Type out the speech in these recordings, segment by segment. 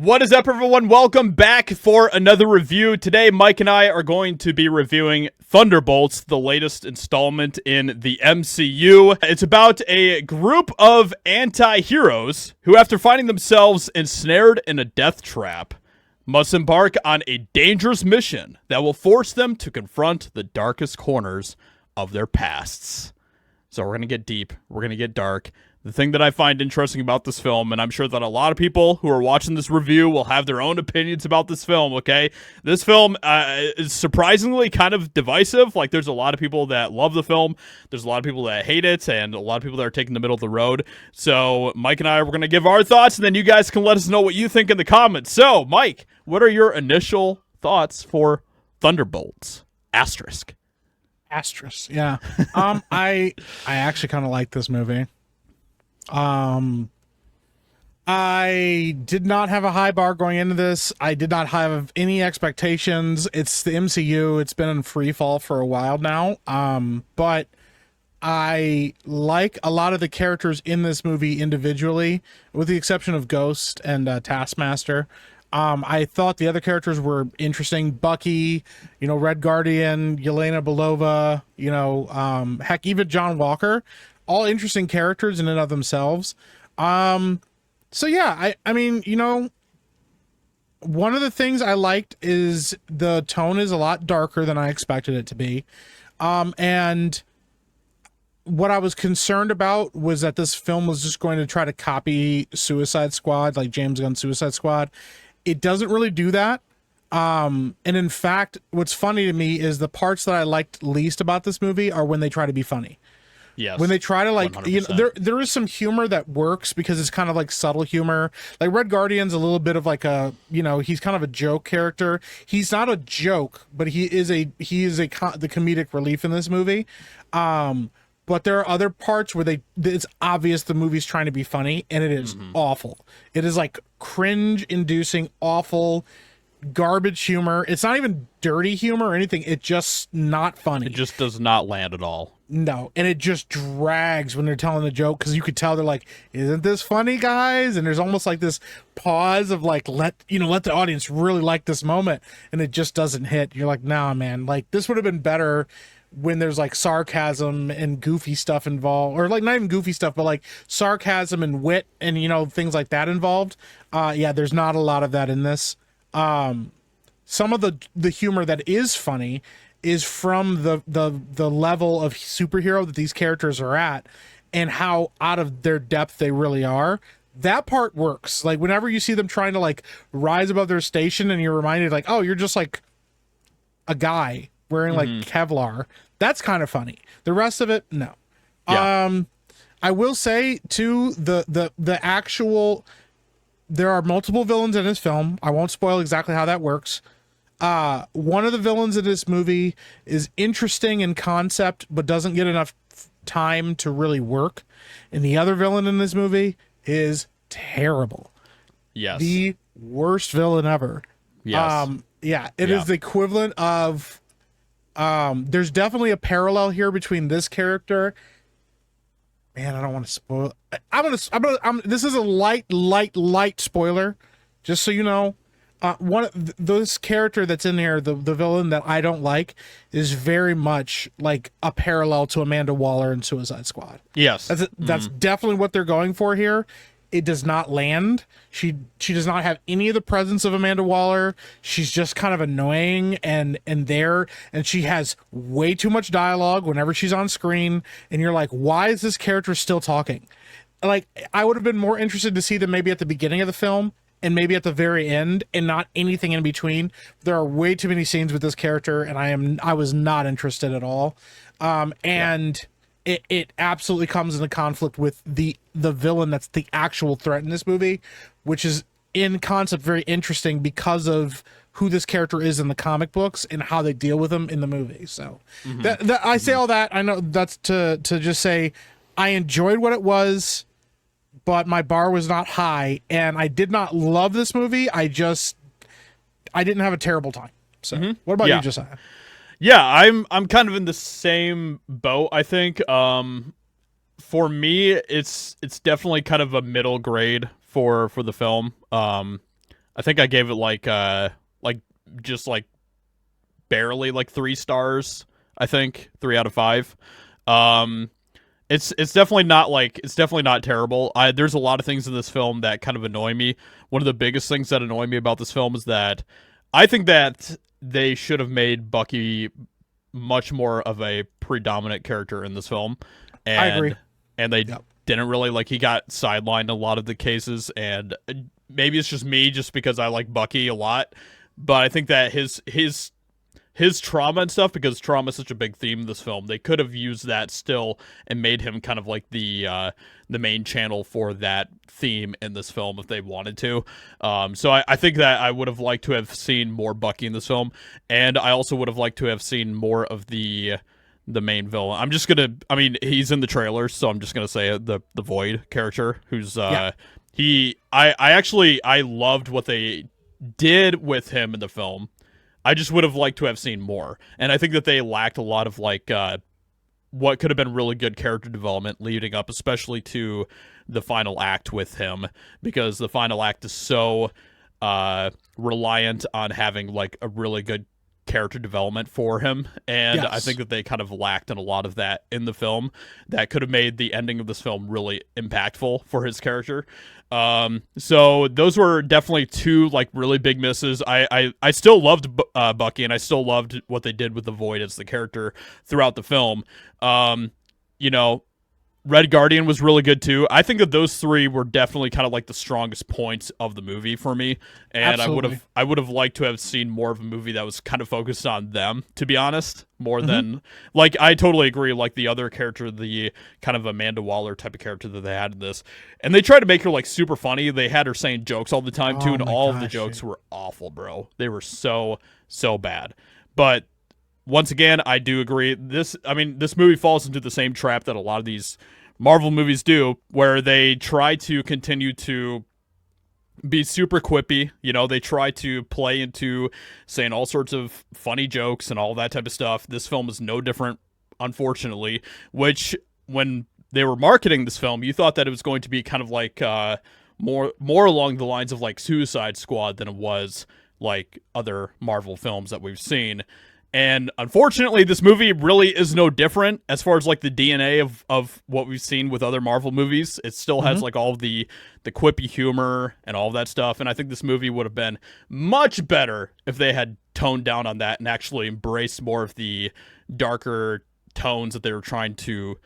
What is up, everyone? Welcome back for another review. Today, Mike and I are going to be reviewing Thunderbolts, the latest installment in the MCU. It's about a group of anti-heroes who, after finding themselves ensnared in a death trap, must embark on a dangerous mission that will force them to confront the darkest corners of their pasts. So we're going to get deep. We're going to get dark. The thing that I find interesting about this film, and I'm sure that a lot of people who are watching this review will have their own opinions about this film, okay? This film is surprisingly kind of divisive. Like, there's a lot of people that love the film. There's a lot of people that hate it, and a lot of people that are taking the middle of the road. So Mike and I are going to give our thoughts, and then you guys can let us know what you think in the comments. So, Mike, what are your initial thoughts for Thunderbolts? Asterisk. Asterisk, yeah. I actually kind of like this movie. I did not have a high bar going into this. I did not have any expectations. It's the MCU. It's been in free fall for a while now. But I like a lot of the characters in this movie individually, with the exception of Ghost and Taskmaster. I thought the other characters were interesting. Bucky, Red Guardian, Yelena Belova, heck, even John Walker. All interesting characters in and of themselves. So yeah, I mean, one of the things I liked is the tone is a lot darker than I expected it to be. And what I was concerned about was that this film was just going to try to copy Suicide Squad, like James Gunn's Suicide Squad. It doesn't really do that. And in fact, what's funny to me is the parts that I liked least about this movie are when they try to be funny. Yes. When they try to there is some humor that works because it's kind of like subtle humor. Like Red Guardian's a little bit of like a, he's kind of a joke character. He's not a joke, but the comedic relief in this movie. But there are other parts where it's obvious the movie's trying to be funny, and it is awful. It is like cringe-inducing, awful, garbage humor. It's not even dirty humor or anything. It's just not funny. It just does not land at all. No, and it just drags when they're telling the joke because you could tell they're like, "Isn't this funny, guys?" And there's almost like this pause of like, let the audience really like this moment, and it just doesn't hit. You're like, "Nah, man, like this would have been better when there's like sarcasm and goofy stuff involved, or like not even goofy stuff, but like sarcasm and wit and things like that involved." Yeah, there's not a lot of that in this. Some of the humor that is funny is from the level of superhero that these characters are at and how out of their depth they really are. That part works. Like whenever you see them trying to like rise above their station and you're reminded like, oh, you're just like a guy wearing like Kevlar. That's kind of funny. The rest of it, no. Yeah. I will say too, the actual, there are multiple villains in this film. I won't spoil exactly how that works. One of the villains in this movie is interesting in concept, but doesn't get enough time to really work. And the other villain in this movie is terrible. Yes. The worst villain ever. Yes. It is the equivalent of, there's definitely a parallel here between this character. Man, I don't want to spoil. This is a light spoiler, just so you know. This character that's in here, the villain that I don't like, is very much like a parallel to Amanda Waller in Suicide Squad. Yes. That's definitely what they're going for here. It does not land. She does not have any of the presence of Amanda Waller. She's just kind of annoying and she has way too much dialogue whenever she's on screen, and you're like, why is this character still talking? Like, I would have been more interested to see them maybe at the beginning of the film and maybe at the very end and not anything in between. There are way too many scenes with this character, and I was not interested at all. It absolutely comes into conflict with the villain that's the actual threat in this movie, which is in concept very interesting because of who this character is in the comic books and how they deal with him in the movie. So I say all that. I know that's to just say I enjoyed what it was, but my bar was not high, and I did not love this movie. I didn't have a terrible time. So what about you, Josiah? Yeah, I'm kind of in the same boat, I think. For me, it's definitely kind of a middle grade for the film. I think I gave it like just like barely like 3 stars. I think 3 out of 5. Um, it's definitely not like it's definitely not terrible. There's a lot of things in this film that kind of annoy me. One of the biggest things that annoy me about this film is that I think that they should have made Bucky much more of a predominant character in this film, and I agree. and they didn't really like he got sidelined in a lot of the cases, and maybe it's just me just because I like Bucky a lot, but I think that his trauma and stuff, because trauma is such a big theme in this film, they could have used that still and made him kind of like the main channel for that theme in this film if they wanted to. So I think that I would have liked to have seen more Bucky in this film, and I also would have liked to have seen more of the main villain. I mean, he's in the trailer, so I'm just gonna say the Void character, who's I loved what they did with him in the film. I just would have liked to have seen more. And I think that they lacked a lot of like what could have been really good character development leading up, especially to the final act with him, because the final act is so reliant on having like a really good character development for him, and I think that they kind of lacked in a lot of that in the film that could have made the ending of this film really impactful for his character. So those were definitely 2 like really big misses. I still loved Bucky, and I still loved what they did with the Void as the character throughout the film. You know, Red Guardian was really good too. I think that those 3 were definitely kind of like the strongest points of the movie for me. And Absolutely. I would have liked to have seen more of a movie that was kind of focused on them, to be honest, more than like I totally agree, like the other character, the kind of Amanda Waller type of character that they had in this. And they tried to make her like super funny. They had her saying jokes all the time too, and all of the jokes were awful, bro. They were so bad. But once again, I do agree. This movie falls into the same trap that a lot of these Marvel movies do, where they try to continue to be super quippy. You know, they try to play into saying all sorts of funny jokes and all that type of stuff. This film is no different, unfortunately, which when they were marketing this film, you thought that it was going to be kind of like more along the lines of like Suicide Squad than it was like other Marvel films that we've seen. And unfortunately, this movie really is no different as far as like the DNA of what we've seen with other Marvel movies. It still has like all of the quippy humor and all of that stuff. And I think this movie would have been much better if they had toned down on that and actually embraced more of the darker tones that they were trying to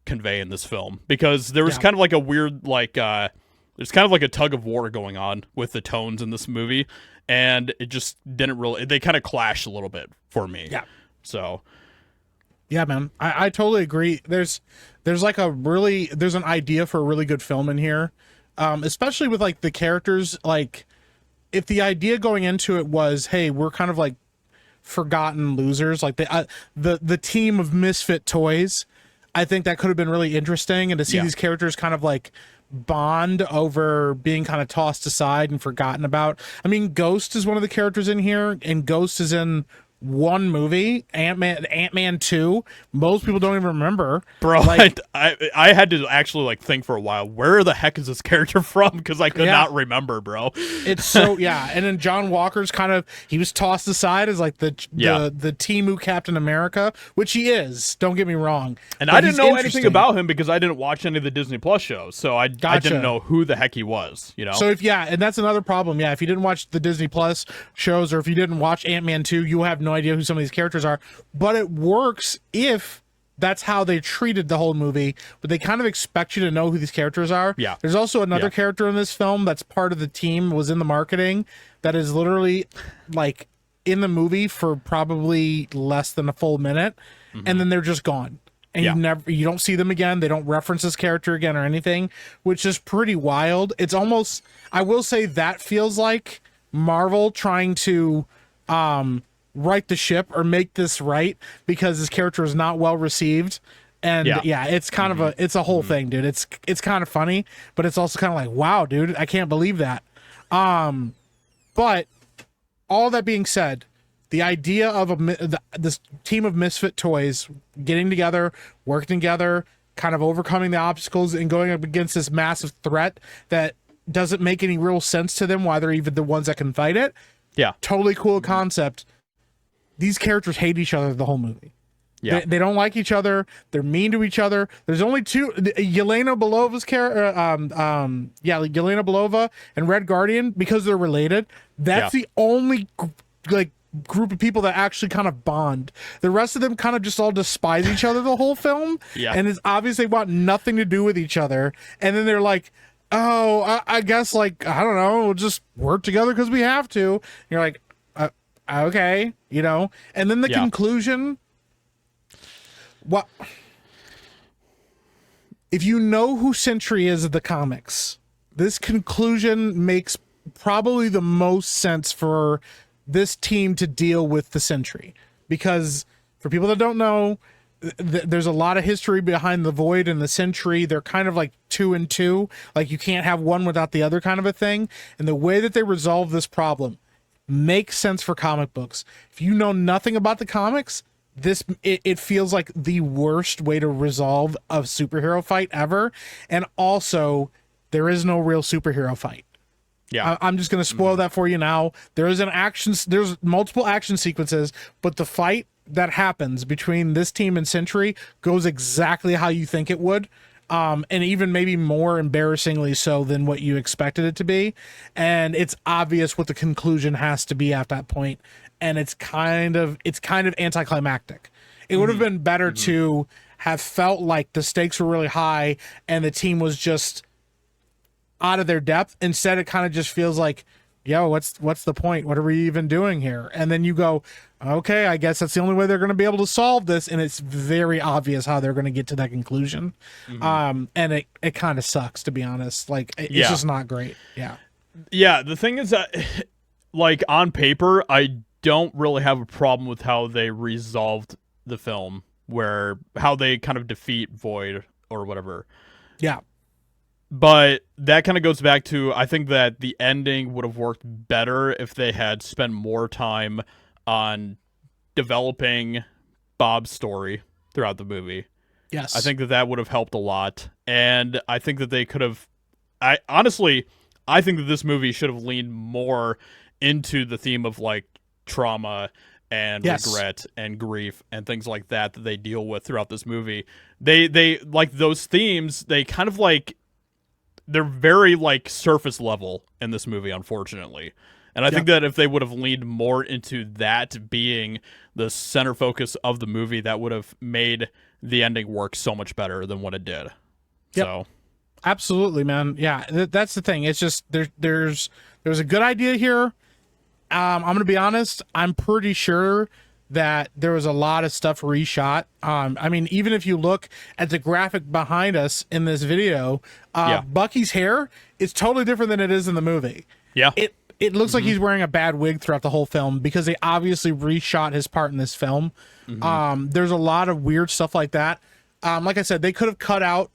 convey in this film. Because there was kind of like a weird there's kind of like a tug of war going on with the tones in this movie. And it just didn't really, they kind of clashed a little bit for me. Yeah. So. Yeah, man. I totally agree. There's like there's an idea for a really good film in here. Especially with like the characters, like if the idea going into it was, hey, we're kind of like forgotten losers, like the team of misfit toys, I think that could have been really interesting. And to see these characters kind of like bond over being kind of tossed aside and forgotten about. I mean, Ghost is one of the characters in here, and Ghost is in one movie, Ant-Man 2. Most people don't even remember. Bro, like, I had to actually like think for a while, where the heck is this character from? Because I could not remember, bro. It's so, and then John Walker's kind of, he was tossed aside as like the Temu Captain America, which he is, don't get me wrong. And I didn't know anything about him because I didn't watch any of the Disney Plus shows, so I didn't know who the heck he was, you know? So and that's another problem, if you didn't watch the Disney Plus shows, or if you didn't watch Ant-Man 2, you have no idea who some of these characters are. But it works if that's how they treated the whole movie, but they kind of expect you to know who these characters are. There's also another character in this film that's part of the team, was in the marketing, that is literally like in the movie for probably less than a full minute, and then they're just gone. And you don't see them again. They don't reference this character again or anything, which is pretty wild. It's almost, I will say, that feels like Marvel trying to right the ship or make this right, because this character is not well received. And it's kind of it's a whole thing, dude. It's kind of funny, but it's also kind of like, wow, dude, I can't believe that. But all that being said, the idea of this team of misfit toys getting together, working together, kind of overcoming the obstacles and going up against this massive threat that doesn't make any real sense to them why they're even the ones that can fight it. Yeah. Totally cool concept. These characters hate each other the whole movie. Yeah. They don't like each other. They're mean to each other. There's only two. Yelena Belova's character, Yelena Belova and Red Guardian, because they're related. That's the only group of people that actually kind of bond. The rest of them kind of just all despise each other the whole film. Yeah. And it's obvious they want nothing to do with each other. And then they're like, oh, I guess, like, I don't know, we'll just work together because we have to. And you're like, okay, you know. And then the conclusion. What if you know who Sentry is in the comics? This conclusion makes probably the most sense for this team to deal with the Sentry, because for people that don't know, there's a lot of history behind the Void and the Sentry. They're kind of like 2 and 2, like you can't have one without the other kind of a thing. And the way that they resolve this problem makes sense for comic books. If you know nothing about the comics, it feels like the worst way to resolve a superhero fight ever. And also, there is no real superhero fight. Yeah. I'm just going to spoil that for you now. There's multiple action sequences, but the fight that happens between this team and Sentry goes exactly how you think it would. And even maybe more embarrassingly so than what you expected it to be. And it's obvious what the conclusion has to be at that point. And it's kind of anticlimactic. It would have been better to have felt like the stakes were really high and the team was just out of their depth. Instead, it kind of just feels like, yo, what's the point? What are we even doing here? And then you go, okay, I guess that's the only way they're going to be able to solve this. And it's very obvious how they're going to get to that conclusion. And it kind of sucks, to be honest. Like, it's just not great. Yeah. Yeah. The thing is that, like, on paper, I don't really have a problem with how they resolved the film, how they kind of defeat Void or whatever. Yeah. But that kind of goes back to, I think that the ending would have worked better if they had spent more time on developing Bob's story throughout the movie. Yes. I think that would have helped a lot. And I think that they could have, I think that this movie should have leaned more into the theme of, like, trauma and regret and grief and things like that they deal with throughout this movie. They like those themes, they kind of like, they're very, like, surface level in this movie, unfortunately. And I think that if they would have leaned more into that being the center focus of the movie, that would have made the ending work so much better than what it did. So absolutely, man. Yeah, that's the thing. It's just there's a good idea here. I'm going to be honest. I'm pretty sure that there was a lot of stuff reshot. I mean, even if you look at the graphic behind us in this video, Bucky's hair is totally different than it is in the movie. Yeah. It looks like he's wearing a bad wig throughout the whole film because they obviously reshot his part in this film. There's a lot of weird stuff like that. Like I said, they could have cut out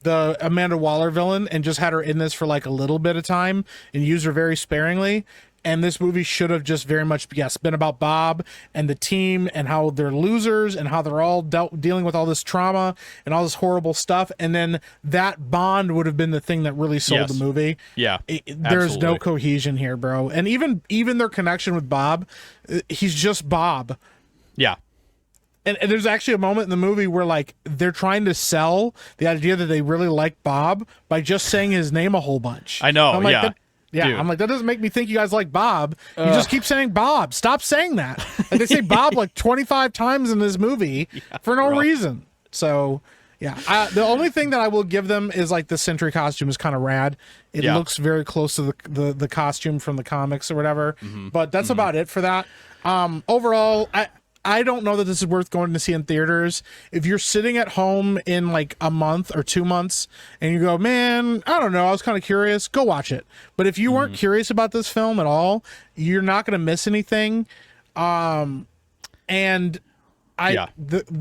the Amanda Waller villain and just had her in this for like a little bit of time and used her very sparingly. And this movie should have just very much, been about Bob and the team and how they're losers and how they're all dealing with all this trauma and all this horrible stuff. And then that bond would have been the thing that really sold the movie. Yeah, there's no cohesion here, bro. And even their connection with Bob, he's just Bob. Yeah. And there's actually a moment in the movie where, like, they're trying to sell the idea that they really like Bob by just saying his name a whole bunch. I know, I'm like, yeah. Yeah, Dude. I'm like, that doesn't make me think you guys like Bob. You just keep saying Bob. Stop saying that. Like, they say Bob like 25 times in this movie for no reason. So, yeah. The only thing that I will give them is, like, the Sentry costume is kind of rad. It looks very close to the costume from the comics or whatever. But that's about it for that. Overall, I don't know that this is worth going to see in theaters. If you're sitting at home in like a month or 2 months and you go, man, I don't know, I was kind of curious, go watch it. But if you weren't curious about this film at all, you're not going to miss anything. The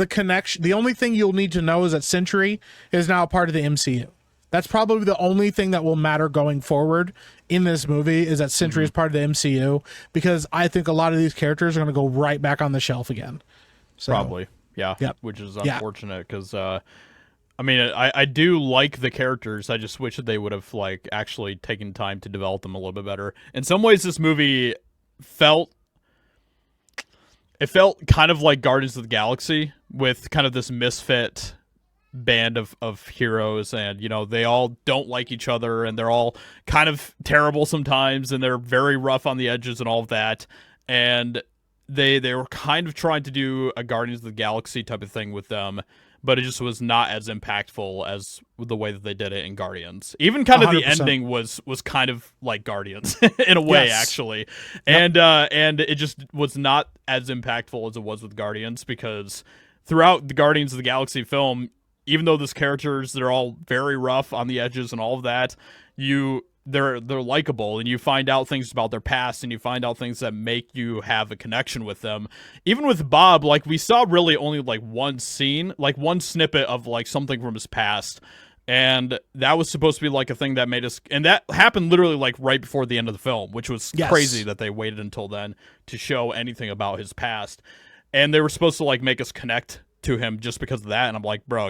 connection, the only thing you'll need to know is that Sentry is now a part of the MCU. That's probably the only thing that will matter going forward in this movie, is that Sentry is part of the MCU, because I think a lot of these characters are going to go right back on the shelf again. So, probably. Yeah. Which is unfortunate because I mean, I do like the characters. I just wish that they would have like actually taken time to develop them a little bit better. In some ways, this movie felt kind of like Guardians of the Galaxy with kind of this misfit band of heroes, and you know, they all don't like each other, and they're all kind of terrible sometimes, and they're very rough on the edges and all of that. And they were kind of trying to do a Guardians of the Galaxy type of thing with them, but it just was not as impactful as the way that they did it in Guardians. Even kind of 100%. the ending was kind of like Guardians in a way, Yes. actually. Yep. And it just was not as impactful as it was with Guardians, because throughout the Guardians of the Galaxy film, even though those characters, they're all very rough on the edges and all of that, they're likable, and you find out things about their past, and you find out things that make you have a connection with them. Even with Bob, like, we saw really only like one scene, like one snippet of like something from his past, and that was supposed to be like a thing that made us, and that happened literally like right before the end of the film, which was Yes. crazy that they waited until then to show anything about his past. And they were supposed to like make us connect to him just because of that, and I'm like, bro,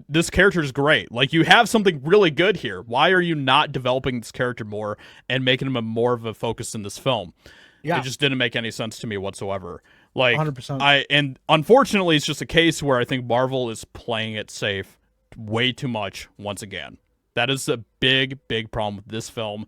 this character is great. Like, you have something really good here. Why are you not developing this character more and making him more of a focus in this film? Yeah. It just didn't make any sense to me whatsoever. Like, 100%. And unfortunately, it's just a case where I think Marvel is playing it safe way too much once again. That is a big, big problem with this film.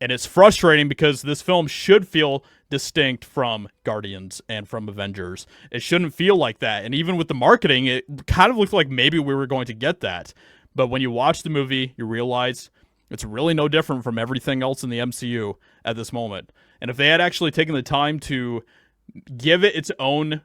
And it's frustrating because this film should feel distinct from Guardians and from Avengers. It shouldn't feel like that. And even with the marketing, it kind of looked like maybe we were going to get that. But when you watch the movie, you realize it's really no different from everything else in the MCU at this moment. And if they had actually taken the time to give it its own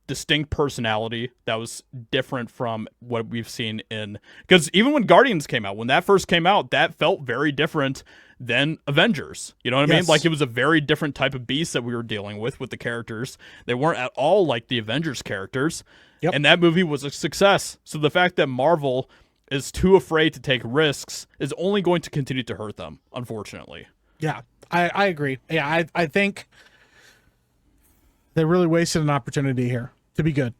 distinct personality that was different from what we've seen in... Because even when Guardians came out, when that first came out, that felt very different than Avengers. You know what I mean? Yes. Like, it was a very different type of beast that we were dealing with the characters. They weren't at all like the Avengers characters. Yep. And that movie was a success. So the fact that Marvel is too afraid to take risks is only going to continue to hurt them, unfortunately. Yeah, I agree. Yeah, I think they really wasted an opportunity here to be good.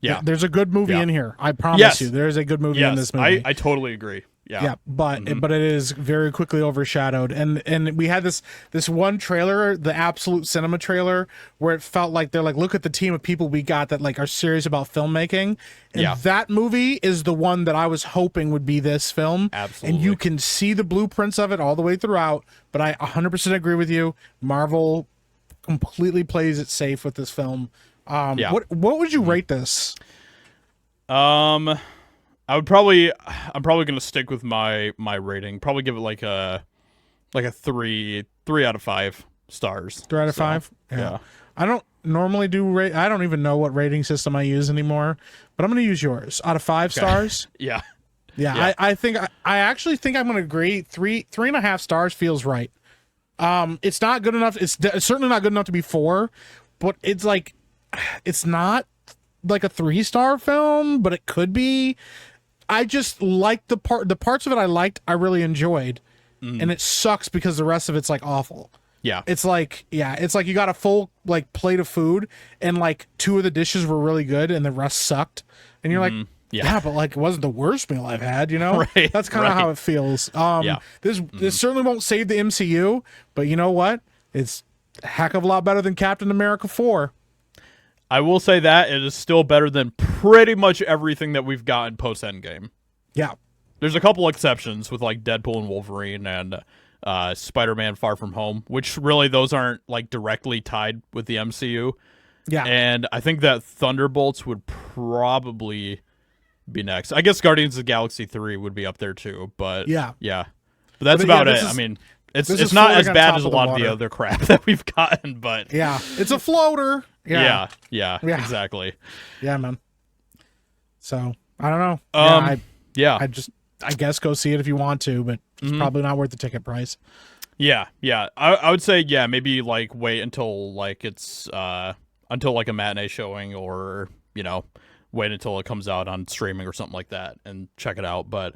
Yeah. There's a good movie Yeah. in here. I promise Yes. you, there is a good movie in this Yes, movie. I totally agree. Yeah. But it is very quickly overshadowed, and we had this one trailer, the Absolute Cinema trailer, where it felt like they're like, look at the team of people we got that like are serious about filmmaking, and Yeah. that movie is the one that I was hoping would be this film. Absolutely. And you can see the blueprints of it all the way throughout. But I 100% agree with you. Marvel completely plays it safe with this film. Yeah. What would you rate this? I'm probably gonna stick with my rating. Probably give it like a 3 out of 5 stars. 3 out of 5. Yeah. I don't normally do rate. I don't even know what rating system I use anymore, but I'm going to use yours. Out of 5 stars. Yeah. Yeah, Yeah. I actually think I'm going to agree. 3.5 stars feels right. It's not good enough. It's certainly not good enough to be 4, but it's like, it's not like a 3-star film, but it could be. I just liked the parts of it I liked. I really enjoyed, and it sucks because the rest of it's like awful. Yeah. It's like you got a full like plate of food, and like 2 of the dishes were really good, and the rest sucked, and you're like, yeah, but like it wasn't the worst meal I've had, you know? Right, That's kind of right. how it feels. Yeah. This certainly won't save the MCU, but you know what? It's a heck of a lot better than Captain America 4. I will say that it is still better than pretty much everything that we've gotten post Endgame. Yeah. There's a couple exceptions with like Deadpool and Wolverine and Spider-Man Far From Home, which really those aren't like directly tied with the MCU. Yeah. And I think that Thunderbolts would probably be next. I guess Guardians of the Galaxy 3 would be up there too, but Yeah. But that's But yeah, about it. this is- I mean, this it's is not floating as on bad top as a of the lot of the water. other crap that we've gotten, but Yeah. It's a floater. yeah, Yeah, exactly. Yeah, man. So I don't know. Yeah. I guess go see it if you want to, but it's probably not worth the ticket price. Yeah. I would say maybe like wait until like it's until like a matinee showing, or wait until it comes out on streaming or something like that and check it out. But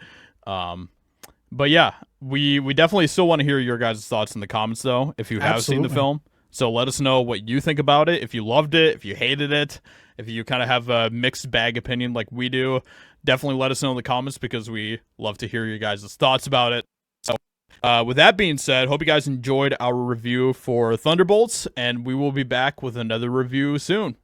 yeah, we definitely still want to hear your guys' thoughts in the comments though, if you have seen the Absolutely. film. So let us know what you think about it. If you loved it, if you hated it, if you kind of have a mixed bag opinion like we do, definitely let us know in the comments because we love to hear your guys' thoughts about it. So, with that being said, hope you guys enjoyed our review for Thunderbolts, and we will be back with another review soon.